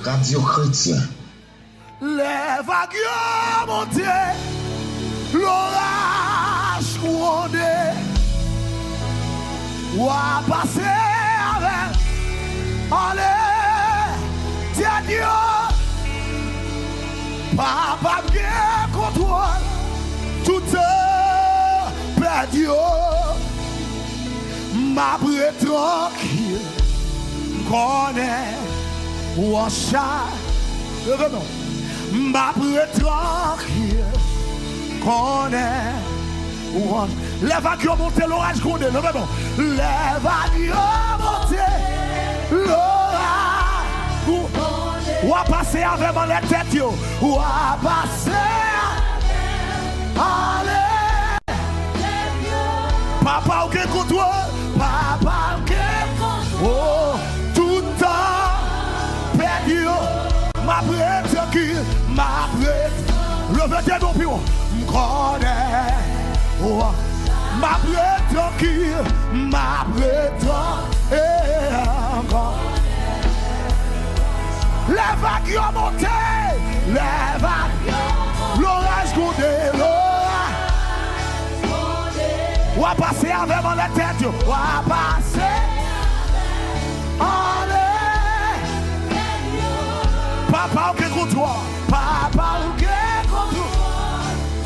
Radio Chrétien. Les vagues montent, l'orage grondé, ou à passer avec, allez, tiens Dieu, papa bien contrôle, tout est perdu, ma brûle tranquille, connaît, ou en chat, non. Ma brûle tranquille, connaît. Les vagues ont monté, l'orage grondé, non, non. Les vagues ont monté, l'orage. Ou à passer avec mon les têtes, ou à passer. Allez, papa, ok, contre toi. Papa, ok, oh, tout le temps, perdu. Ma brûle tranquille, ma brûle. Levez tes mains plus haut. M'connais. Ma brûle tranquille, ma brûle tranquille. Les vagues ont monté, les vagues. L'orage grondé, l'orage. Ou à passer avec mon la tête, ou à passer. Allez. Papa, ok, contre toi. Papa, ok, contre toi.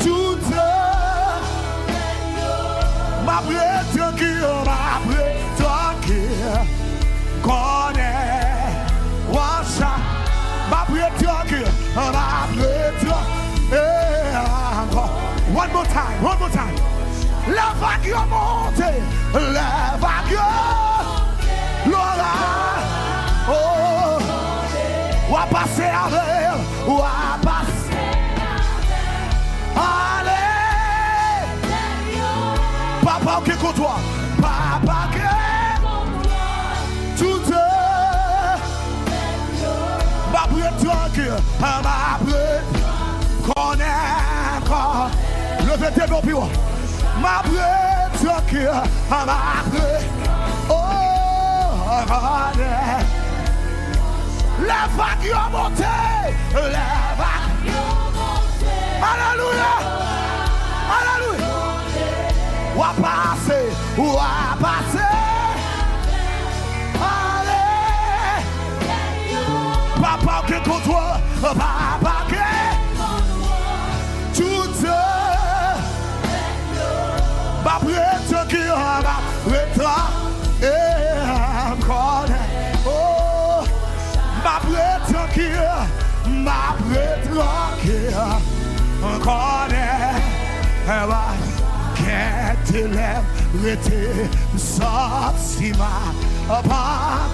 Tout ma brûle tranquille, ma brûle tranquille. Connais, wacha. Ma brûle tranquille, ma brûle tranquille. One more time, one more time. La vague a monté, la vague. L'orage, oh. Ou à passer avec, ou à passer avec. Allez, papa qui est contre toi, papa qui est contre toi. Tout ma brûle tranquille, ma brûle connaît. Levez tes mains plus haut. Ma brûle tranquille, ma brûle, oh, connaît. Les vagues ont monté, les vagues ont monté. Alléluia, alléluia. Ou à passer, ou à passer. Allez, papa qui est contre toi, papa qui est contre toi. Tout ma brûle qui ma brûle et encore. Ma brûle tranquille, ma brûle tranquille, encore qu'est t'élève, rete, sorti ma part.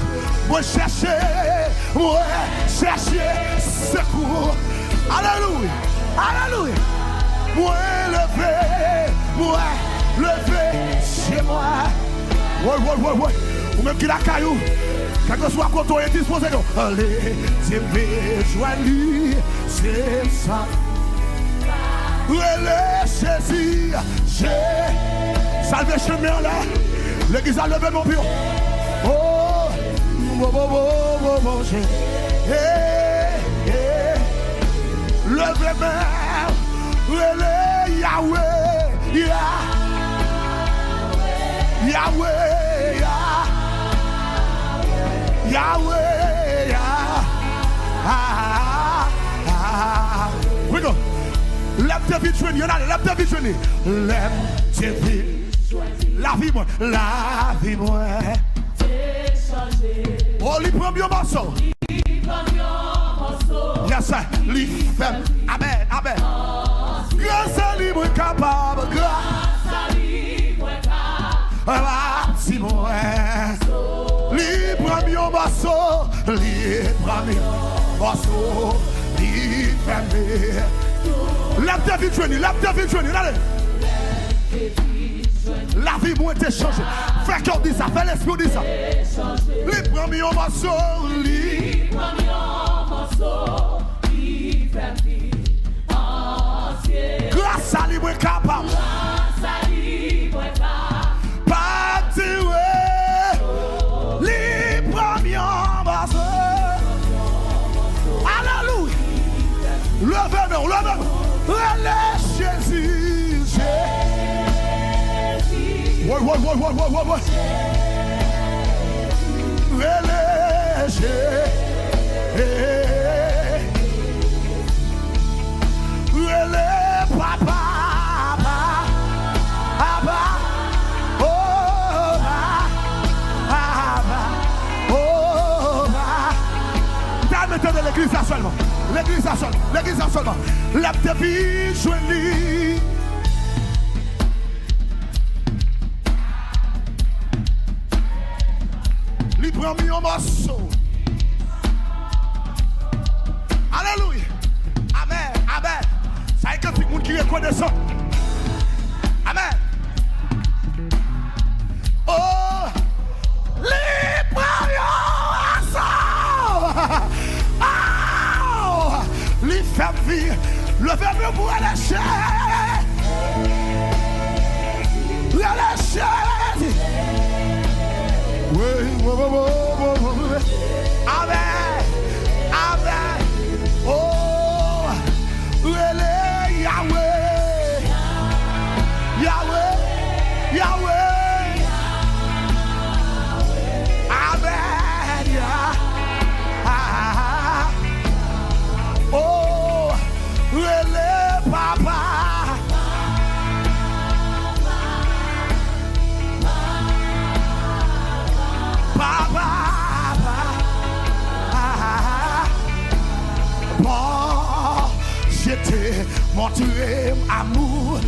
Moi chercher secours. Alléluia, alléluia. Moi lever chez moi. Ouais. Ou même qui la caillou. Quel que soit quand on est disposé, allez, c'est mes joies, c'est ça. Relais, saisir, j'ai salvé chemin là. L'église a levé mon bureau. Oh, j'ai. Levez main, relais, Yahweh, Yahweh, Yahweh, we go. Lève tes vies, joignez, lève tes vies, joignez. Lève tes vies, la vie moi, oh, li prend bien morceau. Yes, sir, li femme. Amen, amen. Grâce à libre capable, grâce à libre capable. Si moi. Libre mi morceau, libre mi morceau, libre mi. Lève ta vie, joignez, allez. La vie m'a été changée. Fais qu'on dit ça, fais l'esprit dit ça. Libre mi morceau, libre mi morceau, libre mi entier. Grâce à libre capable. Grâce à libre capable. Pas de libre mi morceau. Levez-nous, levez-nous. Relève Jésus. Ouais. Relève Jésus. Relève papa. Mettez de l'église à seulement. L'église à seulement. L'église à seulement. La vie jolie. Il prend mis un morceau. Alléluia. Amen. Amen. Ça y est que tout le monde qui reconnaît ça. Amen. Oh. Les premiers assaut. Les femmes vivent, le verbe pour aller chercher. Aller chercher. Oui. Amen. Amen. Oh, Yahweh. Yahweh. Amen. Oh, relève papa. Papa. Bon, j'étais montré amour.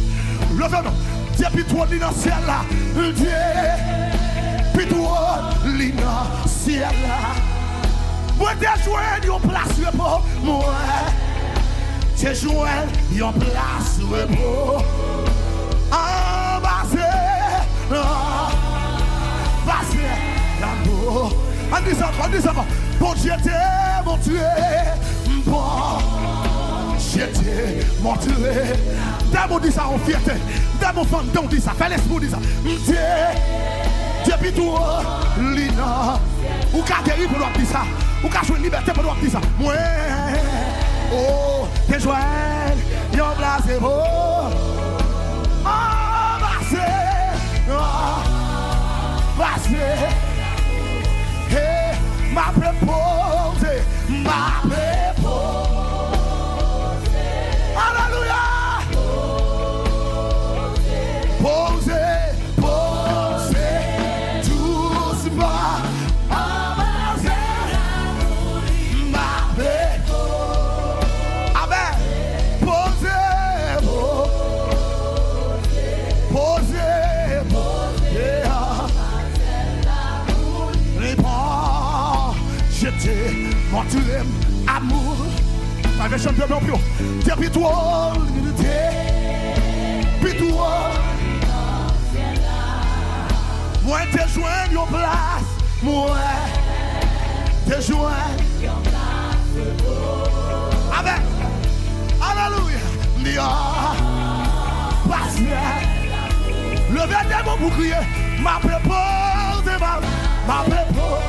Levez-nous. Depuis toi, dans le ciel là. Dieu. Puis toi, dans le ciel là. Moi, t'es joué une place pour moi. T'es joué une place pour passer l'amour. On dit ça. Bon Dieu t'es montré. Bon Dieu t'es montré. D'amour dit ça en fierté. D'amour fantôme dit ça. Fais l'esprit dit ça. Depuis toi, Lina. Ou qu'a guéri pour dire ça. Ou qu'a joué une liberté pour dire ça. Moi, oh, t'es joué, yon place beau. Oh, passé. Hey, ma préposé. Alléluia. Posé. Mon tu aimes amour. La version de mon pio. Depuis toi, l'unité. Puis toi. Moi, t'es joint une place. Moi, t'es joint. Amen. Alléluia. Nia. Passé. Levez des mots pour crier. Ma prépose, ma prépose.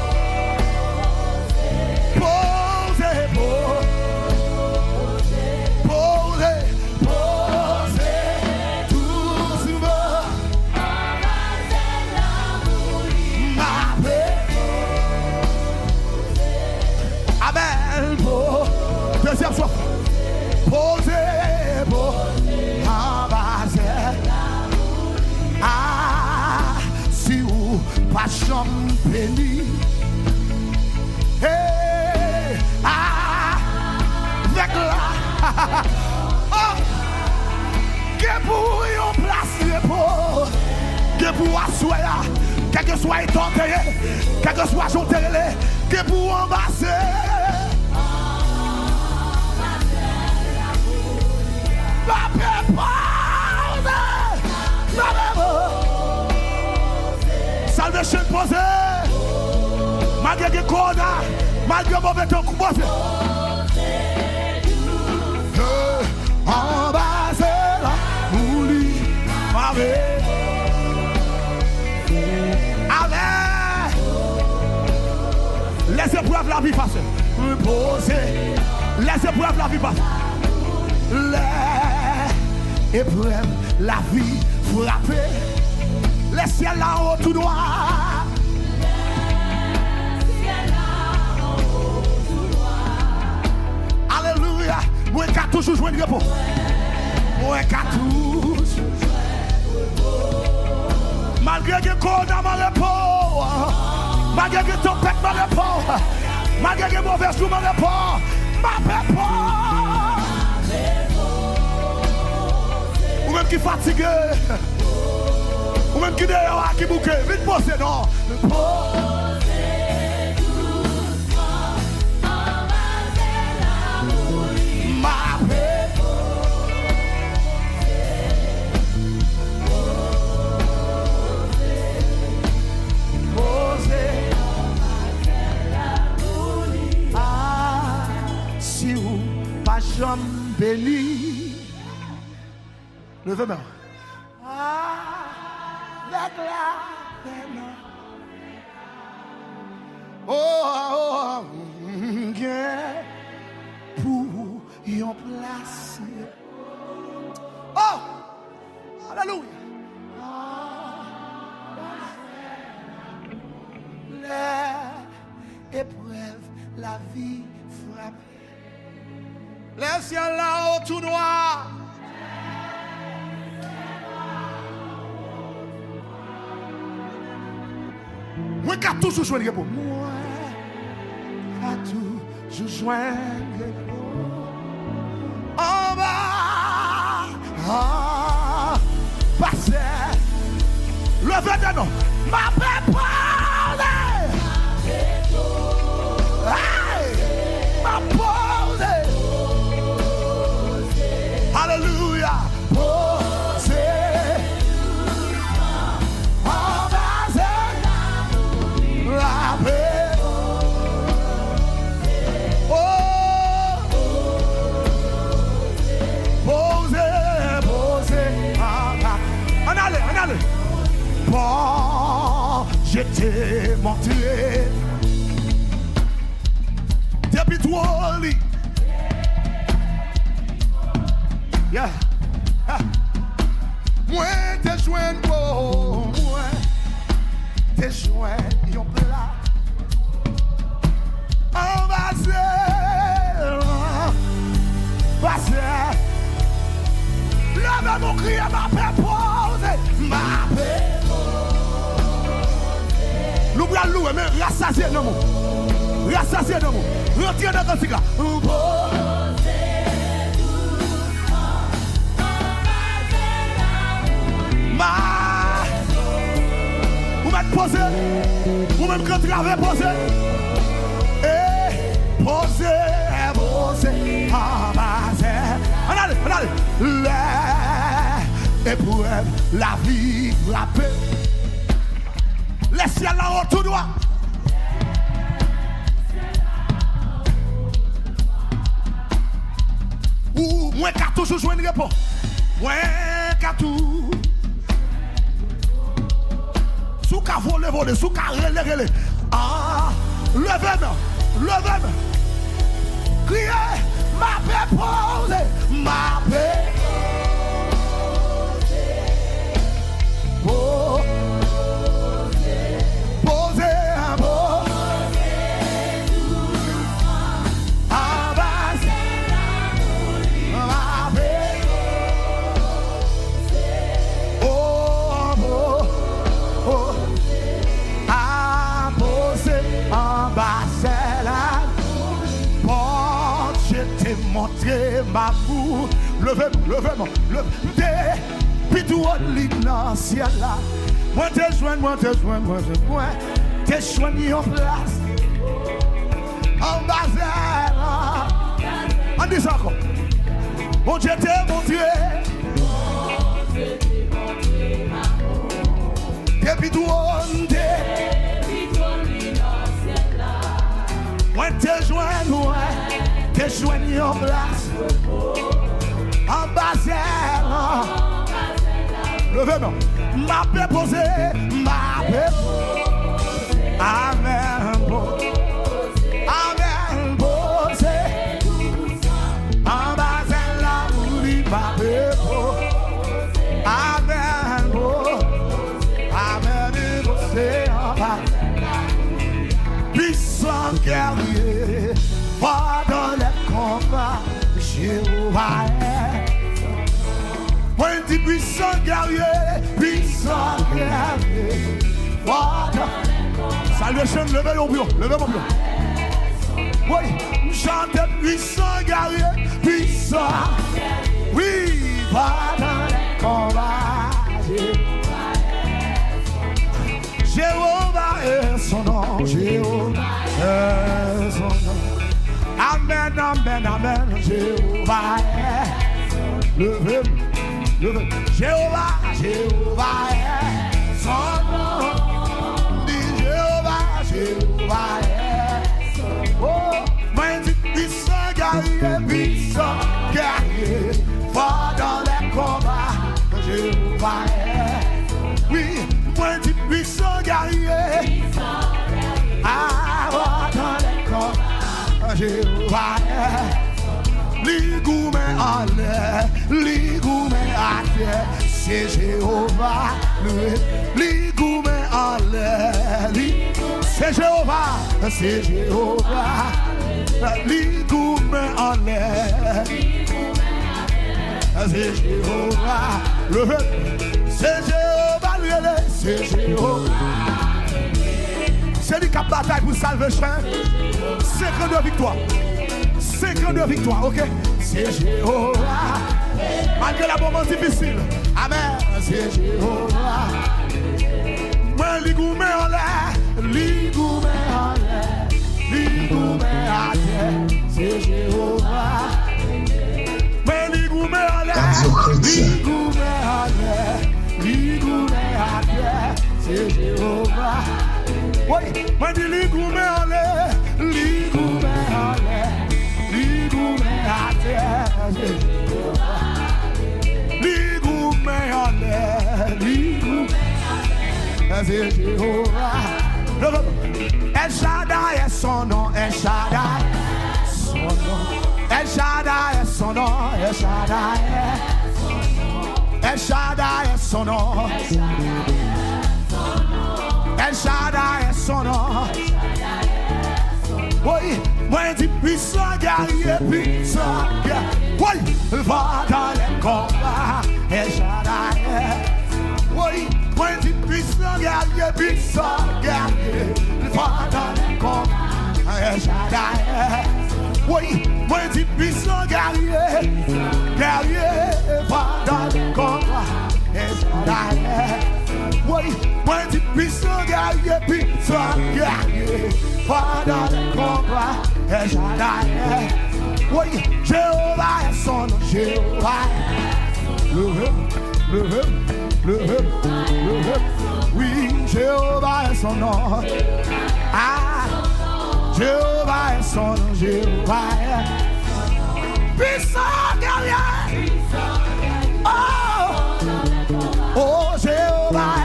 Deuxième fois. Posez beau. Ah, si vous pas chambre béni. Hey, ah, avec là. Oh, que pour yon place repos. Que pour assoyer. Quel que soit tenté. Quel que soit jonté. Que pour embrasser. Ma prépose. Salvation posée. Malgré que corona, malgré mauvais temps posé. En bas là, ouli, Amen. Les épreuves la vie passe. Poser. Les épreuves la vie passe. les épreuves, la vie frappée, les ciels là-haut tout droit. Alléluia. Moi qui toujours joué de repos. Moi qui toujours malgré que qu'on a mon repos, malgré que ton pète mon repos, malgré que mauvais jour mon repos, ma repos. Ou même qui fatigué, ou même qui dehors, qui bouquet, vite poser non. J'aime béni. Levez-moi. Avec la peine. Oh, pour y en placer. Oh, alléluia. Les épreuves, la vie frappe. Les ciels là-haut tout noir. Moi qui a toujours joué le repos. Moi qui a toujours joué le repos. En bas, passé. Levez de nous. Ma paix parle. Ma pause. Alléluia. Bon, je t'ai montré depuis toi lit. Yeah. Moi t'es joint pour moi, t'es joint yon plat. On va passer. Lève mon cri à ma paix pose, ma paix. L'oubli à louer, mais rassasier non mot. Rassasier non mot. Retirez dans le cigare. Vous m'êtes posé, vous même quand travaillez posé. Et posé, allez. L'épreuve, la vie frappée. Les ciels là-haut tout droit. Ou moi qui a toujours joué une réponse. Moi qui a tout. Sous qu'à voler, sous qu'à relais. Ah, levez-moi. Criez, ma paix pose, ma paix. Oh. Montrer ma boue, levez-moi, puis tout dans le ciel là. Moi t'es joint, t'es choisi en place. En bas, on dit ça encore. Mon Dieu t'es montré. T'es puis tout moi t'es joint, t'es choisi en place. En bas, levez-moi. Ma paix posée, ma paix. Amen. Amen. Posée. En bas, Jéhovah moi dit puissant guerrier, puissant guerrier. Voilà. Salvation, levez mon bureau, levez mon bureau. Oui, chante puissant guerrier, puissant. Oui, va dans les combats. Jéhovah est son nom, Jéhovah est son nom. Amen, amen, amen, Jéhovah est. Levez, levez. Jéhovah, Jéhovah est son nom. Dis Jéhovah, Jéhovah est son nom. Oh, moi dis puissant guerrier, puissant guerrier. Fort dans les combats, Jéhovah est. Oui, moi dis puissant guerrier. Ah, fort dans les combats, Jéhovah est. Ligoumen en l'air, ligoumen à terre, c'est Jéhovah. Ligoumen en l'air, c'est Jéhovah, c'est Jéhovah. Ligoumen en l'air, c'est Jéhovah. C'est Jéhovah, c'est Jéhovah. C'est lui qui a bataille pour salvation. 52 victoires. 52 victoires, ok? C'est Jéhovah. Malgré la moment difficile. Amen. C'est Jéhovah. Moi, ligoumen en l'air. Ligoumen en l'air. Ligoumen à terre. C'est Jéhovah. Moi, ligoumen en l'air. Ligoumen en l'air. Ligoumen à terre. C'est Jéhovah. Oui, moi, dis ligoumen en l'air. Ligoumen en l'air. Ligoumen à terre, ligoumen en l'air, ligoumen c'est Jéhovah. El Shaddai est son nom, El Shaddai son nom, El Shaddai est son nom, El Shaddai El Shaddai est son nom, El Shaddai est son nom. Oui, moi dis puissant guerrier, puissant guerrier. Oui, va dans les combats, El Shaddai. Oui, moi dis puissant guerrier, puissant guerrier. Va dans les combats, El Shaddai. Oui, moi dis puissant guerrier, guerrier. Va dans les combats, El Shaddai. Oui, moi dis puissant guerrier, puissant guerrier. Dans les combats, El Shaddai. Oui, Jéhovah est son nom, Jéhovah. Le oui, Jéhovah est son nom. Ah, Jéhovah est son nom, Jéhovah. Puissant guerrier. Oh, Jéhovah.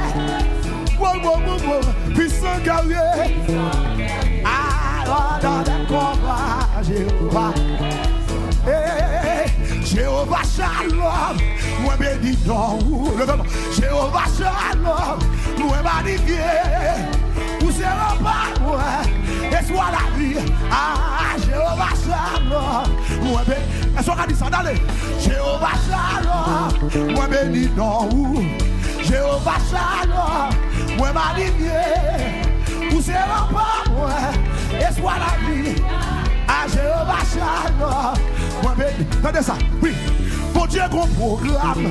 Puissant guerrier. Dans les combats, Jéhovah. Jéhovah Shalom, moi béni dans vous. Jéhovah Shalom, moi magnifié. Vous serez pas moi, et soit la vie. Ah, Jéhovah Shalom, moi béni. Est-ce qu'on a dit ça d'aller? Jéhovah Shalom, moi béni dans vous. Jéhovah Shalom, moi magnifié. Vous serez pas moi. Et soit la vie à Jéhovah Shalom. Moi, béni. Attendez ça. Oui. Bon Dieu, qu'on programme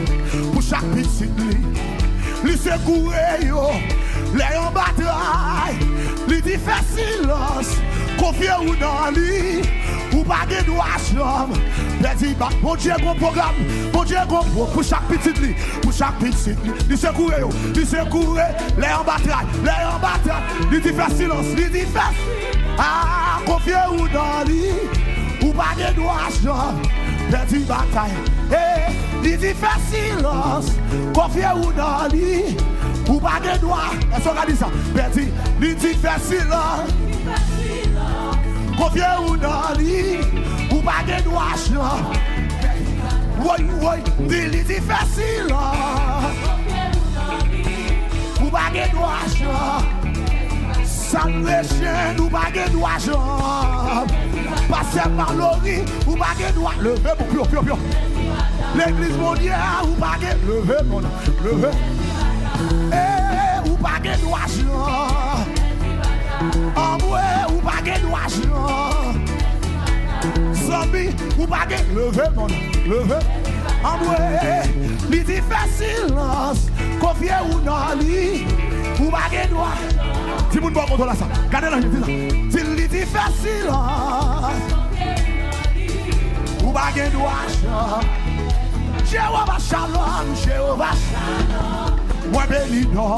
pour chaque petite lit. Lui secouer, yo. Les en bataille. Lui dit fait silence. Confier ou dans lui. Ou pas de droit chambre. Bon Dieu, qu'on programme. Bon Dieu, qu'on pour chaque petite lit. Pour chaque petite lit. Lui secouer, yo. Lui secouer. Les en bataille. Les en bataille. Lui dit fait silence. Lui dit fait. Ah, confier ou dans lui, ou pas de droit chambre, petit bataille. Eh, il dit fait silence, confier ou dans lui, ou pas de droit. Est-ce qu'on a dit ça? Petit, il dit fait silence, confier ou dans lui, ou pas de droit chambre. Oui, oui, il dit fait silence, ou pas de droit chambre. Sans les chiens, nous pas de droit, Pasteur Mallory, ou pas de droit, levez mon pio. L'église mondiale, ou pas de levez mon levez. Eh, ou pas de droit, en moi, ou pas de droit, zombie, ou pas de levez mon levez. En moi, il dit fait silence, confiez ou non, ou pas de droit. Si vous ne pouvez pas ça, regardez là, je dis là. S'il dit fait silence, ou pas de droit. Jéhovah Shalom, Jéhovah Shalom. Moi béni non,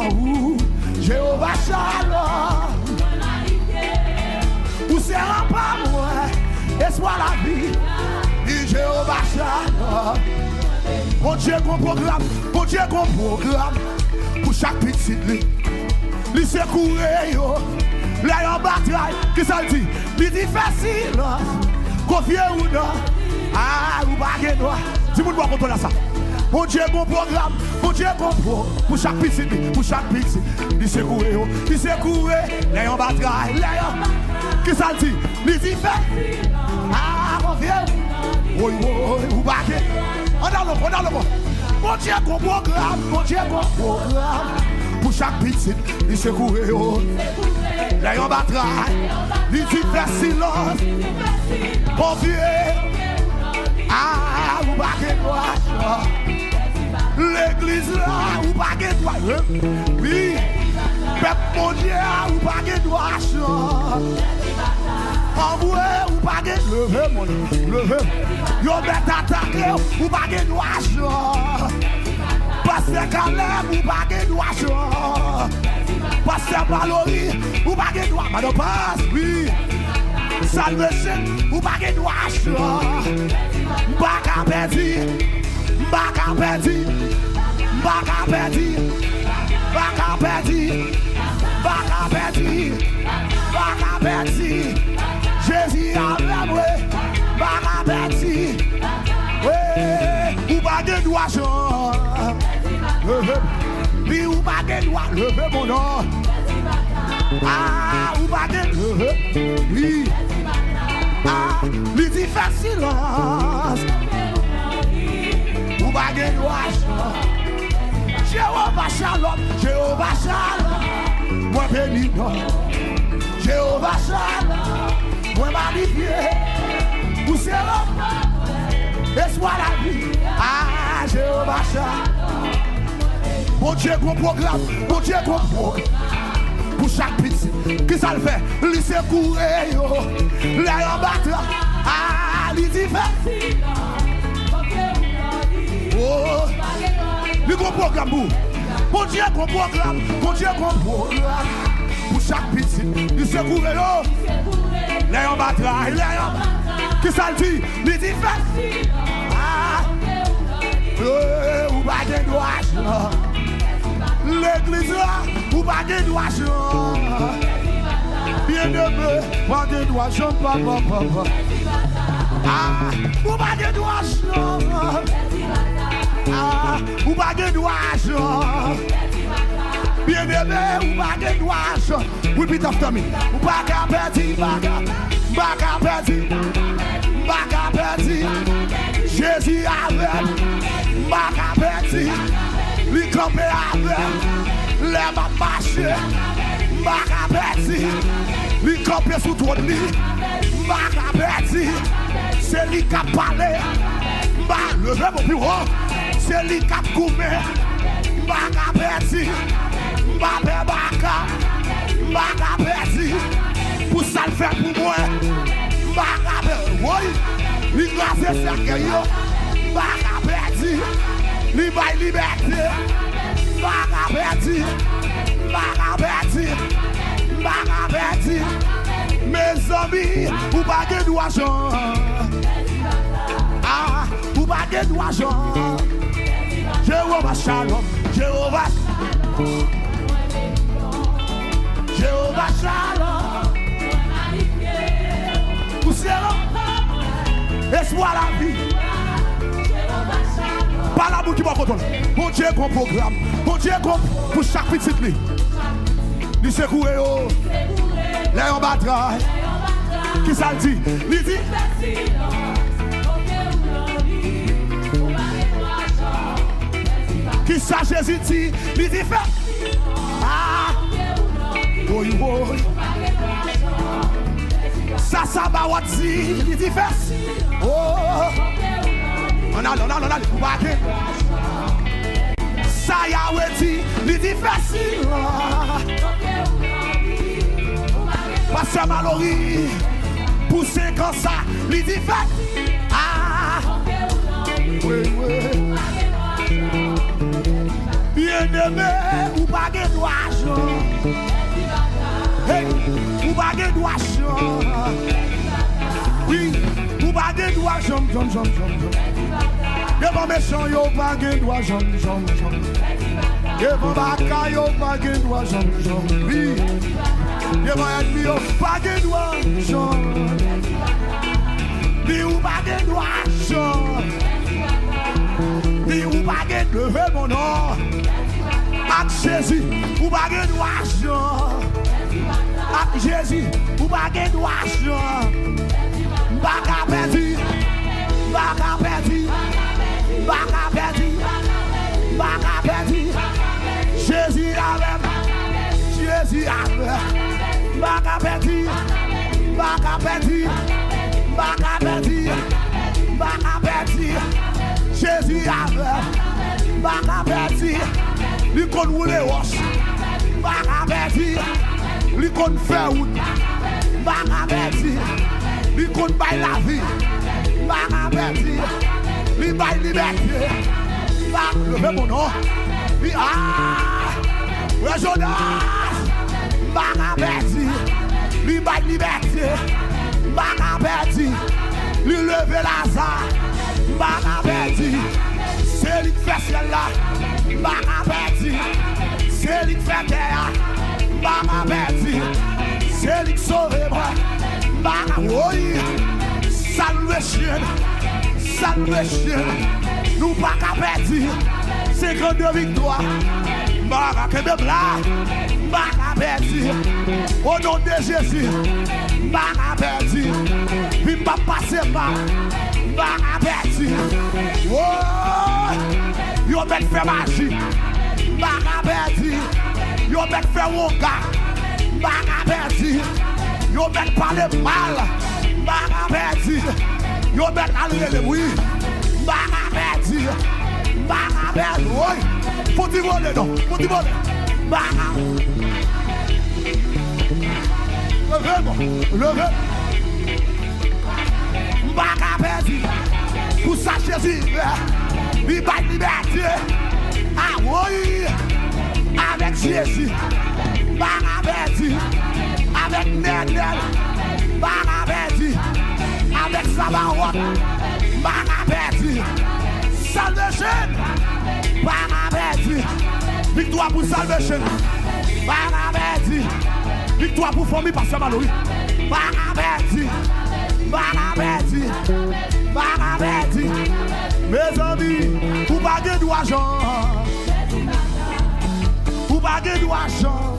Jéhovah Shalom. Ou c'est un pas moi, et soit la vie. Dit Jéhovah Shalom. Bon Dieu qu'on programme, bon Dieu qu'on programme. Pour chaque petite lit. Li secoué yo. Là en bataille, qui ça dit? Li dit facile. Confiez ou non. Ah, ou pas que toi. Si vous ne pouvez pas ça. Bon Dieu, bon programme. Bon Dieu, bon pro. Pour chaque petite, pour chaque petite. Il s'est couré. Il s'est couré. Les en bataille. Qui ça dit? Il dit fait. Ah, mon vieux. Oui, ou pas que. On a le bon. Bon Dieu, bon programme. Bon Dieu, bon programme. Pour chaque petite, il s'est couré. Les en bataille. Il dit fait silence. Mon vieux. Ah, ou pas que toi. L'église là, ou pas que toi. Oui. Peuple mondial, ou pas que toi. Envoyé, ou pas que levez, mon levez. Yo bête attaqué, ou pas que toi. Pasteur Caleb, ou pas que toi. Pasteur Mallory, ou pas que toi. Madame Passe, oui. Salvation, ou pas que toi. Mbaka perdi, mbaka perdi, mbaka perdi, mbaka perdi, mbaka perdi, mbaka perdi. Jésus avec moi, mbaka perdi. Oui, ou pas de droit, oui, ou pas de droit, levez mon nom. Ah, ou pas de oui. Ah, lui dit fait silence. Ou pas de droit. Jéhovah Shalom, Jéhovah Shalom. Moi béni non. Jéhovah Shalom. Moi magnifié. Où c'est l'homme? Et soit la vie. Ah, Jéhovah Shalom. Bon Dieu qu'on programme. Bon Dieu qu'on programme. Pour chaque petit, qui ça le fait? Lui c'est courir, là en battre, ah, lui dit fait. Oh, lui qu'on programme, bon Dieu qu'on programme, bon Dieu qu'on programme. Pour chaque petit, lui c'est courir, là en battre, là en battre. Qui ça le dit? Lui dit fait. Ah, ou pas de droit. L'église là, ou pas de droit. Bien aimé, pas de droit, papa. Ah, ou pas de droit. Ah, ou pas de droit. Bien aimé, ou pas de droit. Repeat after me. Ou pas qu'à perdre, Jésus avec, pas qu'à perdre. Li campé avec, les m'a marché, m'a capéti. Li campé sous ton lit, m'a capéti. C'est lui qui a parlé, m'a levé mon bureau. C'est lui qui a coupé, m'a capéti. M'a capéti. Pour ça le faire pour moi, m'a capéti. Oui, li grâce à yo, m'a capéti. Libre liberté, Mbaka perdi, mes amis, ou pas de droit. Ah, ou pas de droit. Jéhovah Shalom, Jéhovah Shalom. Vous serez espoir la vie. Pas la bouche qui va contrôler. Bon Dieu qu'on programme. Bon Dieu qu'on pour chaque petite lit. Il s'est couré. Les en bataille. Qui ça le dit? Il dit. Qui ça Jésus dit? Il dit fait. Ah. Oui, oui. Ça va dit. Il dit fait. Oh. On a, vous battez. Ça y a dit. Il dit facile. Pasteur Mallory. Pousser comme ça. Il dit fait. Ah. Oui, oui. Bien-aimé, ou pas de d'argent. Hey, ou pas de d'argent. Oui, ou pas de d'argent. Devant méchant, yo pas de d'argent. Devant baka, yo pas de d'argent. Oui, devant ennemi, yo pas de d'argent. Oui, ou pas de d'argent. Oui, ou pas de lever mon nom. Avec Jésus, ou pas de d'argent. Avec Jésus, ou pas de d'argent. Baka perdu, baka perdu, baka perdu, baka perdu. Jésus avec, Jésus avec. Baka perdu, baka perdu, baka perdu, baka perdu. Jésus avec, baka perdu. Lui qu'on roule les roches, baka perdu. Lui qu'on fait route, baka perdu. Lui qu'on baille la vie, baka perdu. Lui baille liberté, baka lever mon nom. Lui Jonas, baka perdu. Lui baille liberté, baka perdu. Lui lever Lazare, baka perdu. C'est lui qui fait ciel là, baka perdu. C'est lui qui fait terre, baka perdu. C'est lui qui sauve moi, baka oui. Salvation, salvation. Nous baka perdu. C'est grande victoire, baka que là, baka perdu. Au nom de Jésus, baka perdu. Puis pas passer par, baka perdu. Oh, yo met fait magie, baka perdu. Yo met fait wonga, baka perdu. Yo met parler mal, baka perdu. Yo met aller le bruit, baka perdu. Baka perdu, oui. Faut y voler, non, faut y voler. Baka. Levez. Baka perdu. Pour ça, Jésus, il va liberté. Ah oui, avec Jésus. Baka perdu. Avec Nénel. Baka perdu. Avec Sabaoth. Baka perdu. Salvation. Baka perdu. Victoire pour salvation. Baka perdu. Victoire pour famille Pasteur Mallory. Baka perdu. Baka perdu. Baka perdu. Mes amis, vous pas de d'argent. Vous pas de d'argent.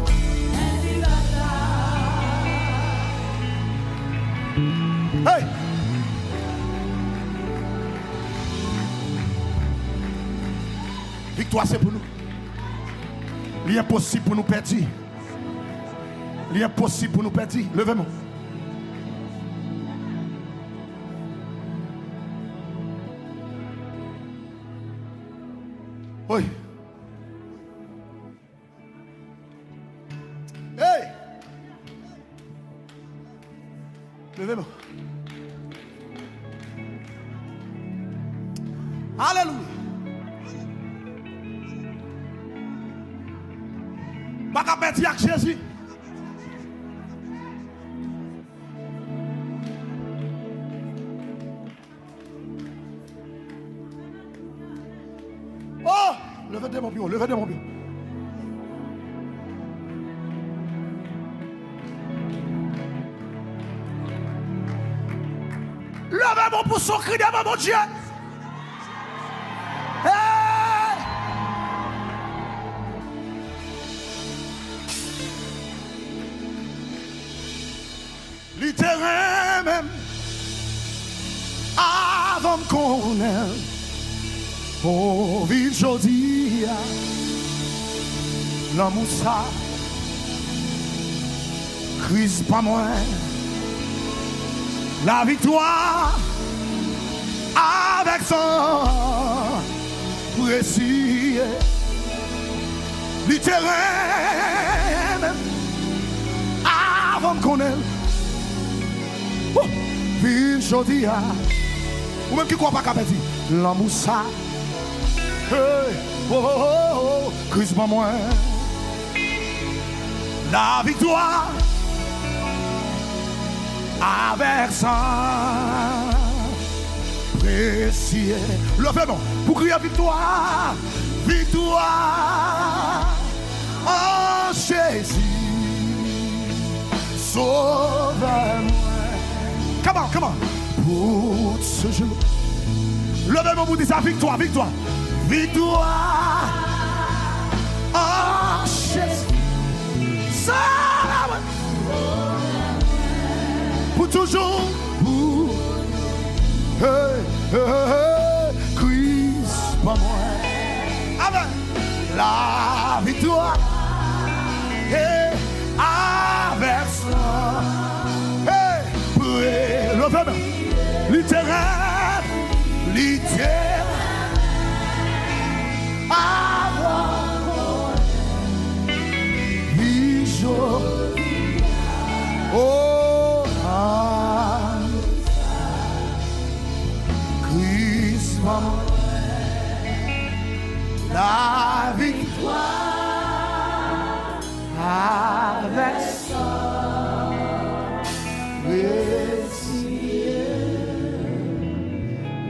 Hey! Victoire c'est pour nous. L'impossible pour nous perdre. L'impossible pour nous perdre. Levez-moi. Oui. Hey! Levez-moi. Alléluia. Pas qu'à perdre avec Jésus. Oh! Levez mon pied, levez mon pied. Levez mon pouce, cri devant mon Dieu. Hey! Littéralement. avant qu'on ait oh ville jodi l'amour ça crise pas moins la victoire avec son précis littéraire avant qu'on ait ville jodi ou même qui croit pas qu'à dire l'amour ça hey, oh, oh, oh, oh, crise pas moins la victoire avec ça précieux le fait bon pour crier victoire victoire en Jésus sauve-moi come on pour ce jour levez-moi pour dire ça victoire victoire victoire en Jésus sauve-moi pour toujours pour Christ pas moi avec la victoire et avec ça le verbe littéraire avant Bichot oh Christ la victoire avec ça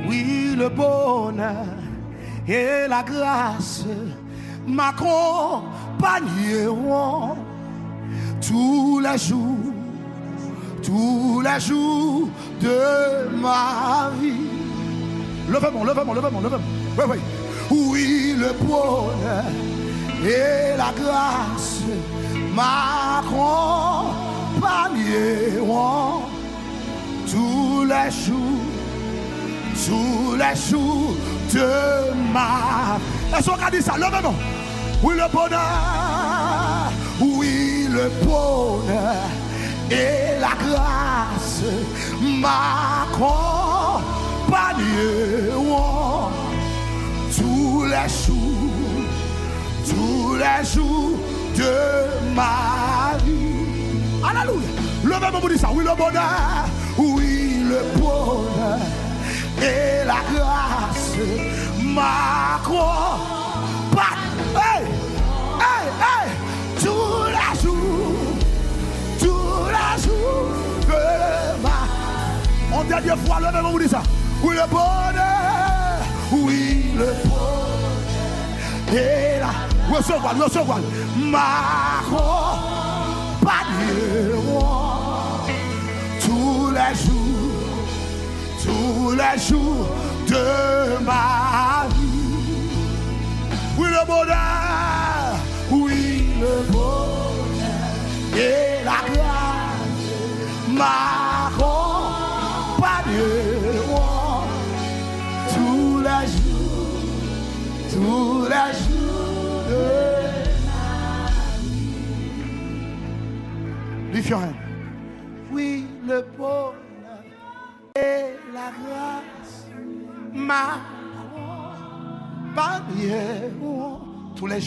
oui, le bonheur et la grâce m'accompagneront tous les jours de ma vie. Levez-moi. Oui, le bonheur et la grâce m'accompagneront tous les jours de ma vie. Est-ce qu'on a dit ça? Levez-moi. Oui, le bonheur et la grâce m'accompagneront tous les jours de ma vie. Alléluia. Levez-moi pour dire ça. Oui, le bonheur et la grâce m'accompagnent. Hey, tous les jours de ma vie. En dernière fois, levez-moi pour dire ça. Oui, le bonheur et la recevoir m'accompagneront tous les jours de ma vie. Oui, le bonheur et la grâce m'accompagneront tous les jours de ma vie. Lift your hand. Oui, le bonheur et la grâce m'accompagneront tous les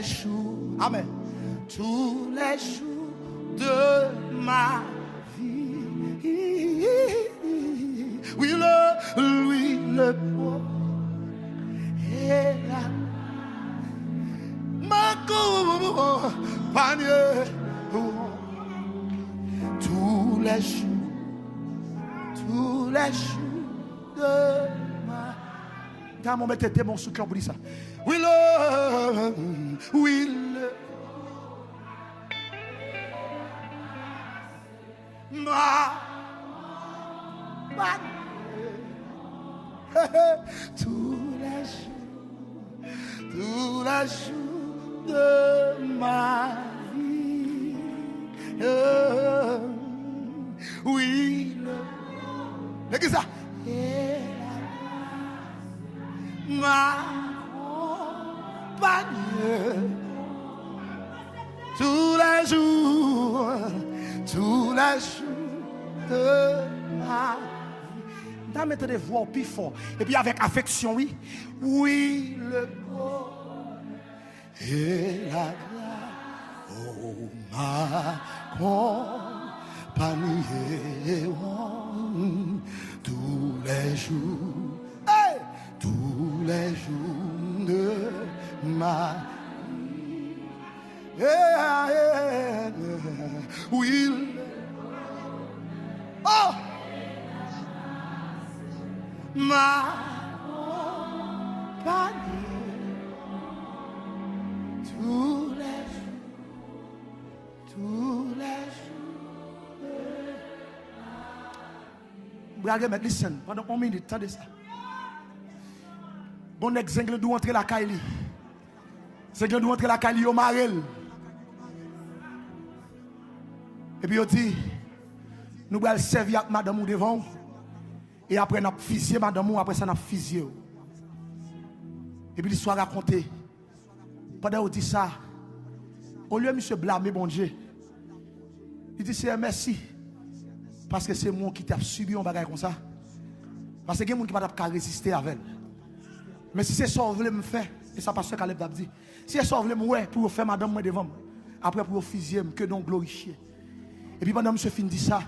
jours. Amen. Tous les jours de ma vie. Oui, le bonheur et la m'accompagneront tous les jours de ma vie. Quand on met tes démons sous cœur pour dire ça. Oui, le tous les jours de ma vie. Oui, le et la m'accompagne tous les jours de ma vie. Dans mettre des voix au plus fort. Et puis avec affection, oui. Oui, le beau et la grâce, oh, m'accompagner tous les jours, hey, tous les jours de ma vie. Oui, oh, m'accompagner tous les jours. Regardez, mais listen, pendant 1 minute, attendez ça. Bon exemple, doit entrer la Kaili. C'est que doit entrer la Kaili au Marel. Et puis, il dit, nous allons servir avec madame ou devant. Et après, nous avons fusillé madame ou après ça, nous avons fusillé. Et puis, l'histoire racontée. Pendant qu'il dit ça, au lieu de monsieur blâmer, bon Dieu, il dit c'est merci. Parce que c'est moi qui t'ai subi un bagage comme ça. Parce que il y a des gens qui ne peuvent pas résister avec elle. Mais si c'est ça que vous voulez me faire, et ça passe ce qu'Aleb a dit, si c'est ça que vous voulez me faire pour faire madame moi devant, après pour fusiller, que donc glorifier. Et puis pendant que monsieur fin dit ça,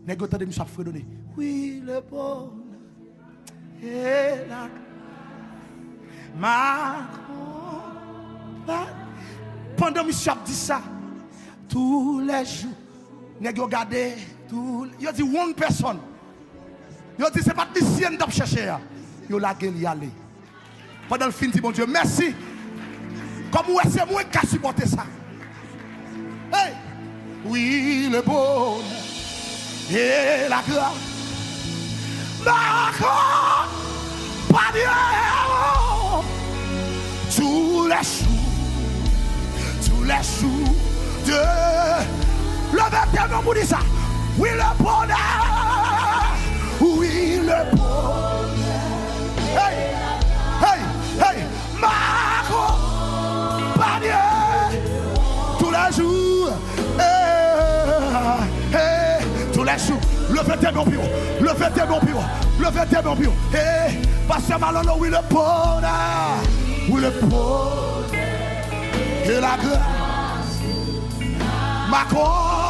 les gars de monsieur fredonner. Oui, le bonheur et la ma. Pendant que monsieur a dit ça, tous les jours, les gars regardez, il dit one personne. Il dit c'est pas de mission d'ap chercher. Il a y aller. Pendant le film, dit bon Dieu, merci. Comme ouais, c'est moi qui a supporté ça. Hey! Oui, le bonheur et la grâce. Tous les jours de levez tes mains pour dire ça. Oui, le bonheur. Oui, le bonheur. Hey, hey, hey. M'accompagner tous les jours. Tous les jours. Levez tes mains pour. Levez tes mains pour. Levez tes mains pour. Hey, Pasteur Malolo, oui, le bonheur. Oui, le bonheur. Et la grâce m'accompagne.